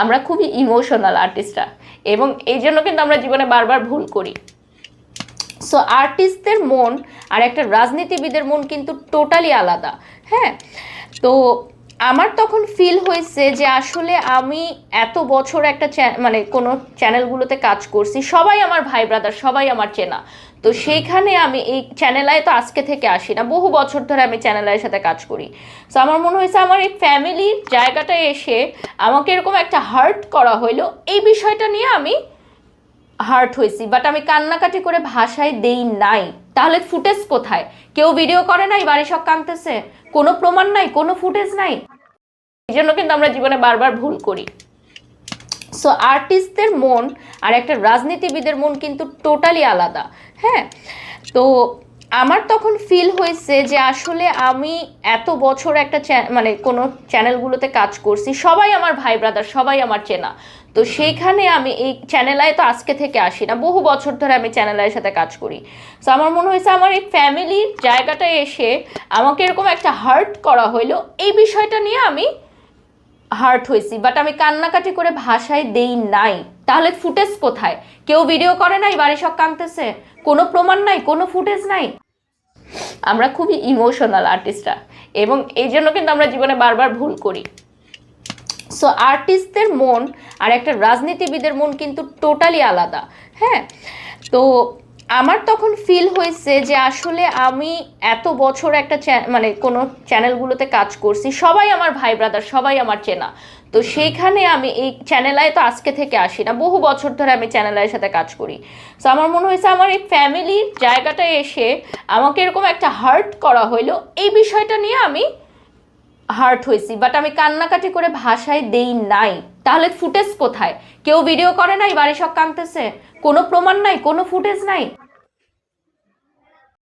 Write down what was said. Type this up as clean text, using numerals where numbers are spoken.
আমরা খুবই ইমোশনাল আর্টিস্টরা, এবং এই জন্য কিন্তু আমরা জীবনে বারবার ভুল করি। সো আর্টিস্টদের মন আর একটা রাজনীতিবিদের মন কিন্তু টোটালি আলাদা। হ্যাঁ, তো আমার তখন ফিল হয়েছে যে আসলে আমি এত বছর একটা মানে কোনো চ্যানেলগুলোতে কাজ করছি, সবাই আমার ভাই ব্রাদার, সবাই আমার চেনা। তো সেইখানে আমি এই চ্যানেলায় তো আজকে থেকে আসি না, বহু বছর ধরে আমি চ্যানেলায়ের সাথে কাজ করি। সো আমার মনে হয়েছে আমার এই ফ্যামিলির জায়গাটায় এসে আমাকে এরকম একটা হার্ট করা হইলো, এই বিষয়টা নিয়ে আমি হার্ট হয়েছি, বাট আমি কান্নাকাটি করে ভাষায় দেই নাই। তাহলে ফুটেজ কোথায়? কেউ ভিডিও করে নাই বাড়ি সব কাঁদতেছে, কোনো প্রমাণ নাই, কোনো ফুটেজ নাই। এই জন্য কিন্তু আমরা জীবনে বারবার ভুল করি। সো আর্টিস্টদের মন আর একটা রাজনীতিবিদের মন কিন্তু টোটালি আলাদা। হ্যাঁ, তো আমার তখন ফিল হয়েছে যে আসলে আমি এত বছর একটা মানে কোনো চ্যানেলগুলোতে কাজ করছি, সবাই আমার ভাই ব্রাদার, সবাই আমার চেনা। তো সেইখানে আমি এই চ্যানেলায় তো আজকে থেকে আসি না, বহু বছর ধরে আমি চ্যানেলায়ের সাথে কাজ করি। সো আমার মনে হয়েছে আমার এই ফ্যামিলির জায়গাটায় এসে আমাকে এরকম একটা হার্ট করা হইলো, এই বিষয়টা নিয়ে আমি হার্ট হয়েছি, বাট আমি কান্নাকাটি করে ভাষায় দেই নাই। তাহলে ফুটেজ কোথায়? কেউ ভিডিও করে নাই বাড়ি সব কাঁদতেছে, কোনো প্রমাণ নাই, কোনো ফুটেজ নাই। আমরা খুবই ইমোশনাল আর্টিস্টরা, এবং এই জন্য কিন্তু আমরা জীবনে বারবার ভুল করি। সো আর্টিস্টদের মন আর একটা রাজনীতিবিদের মন কিন্তু টোটালি আলাদা। হ্যাঁ, তো আমার তখন ফিল হয়েছে যে আসলে আমি এত বছর একটা মানে কোনো চ্যানেলগুলোতে কাজ করছি, সবাই আমার ভাই ব্রাদার, সবাই আমার চেনা। তো সেইখানে আমি এই চ্যানেলায় তো আজকে থেকে আসি না, বহু বছর ধরে আমি চ্যানেলায়ের সাথে কাজ করি। সো আমার মনে হয়েছে আমার এই ফ্যামিলির জায়গাটায় এসে আমাকে এরকম একটা হার্ট করা হইলো, এই বিষয়টা নিয়ে আমি হার্ট হয়েছি, বাট আমি কান্নাকাটি করে ভাষায় দেই নাই। তাহলে ফুটেজ কোথায়? কেউ ভিডিও করে নাই বাড়ি সব কাঁদতেছে, কোনো প্রমাণ নাই, কোনো ফুটেজ নাই।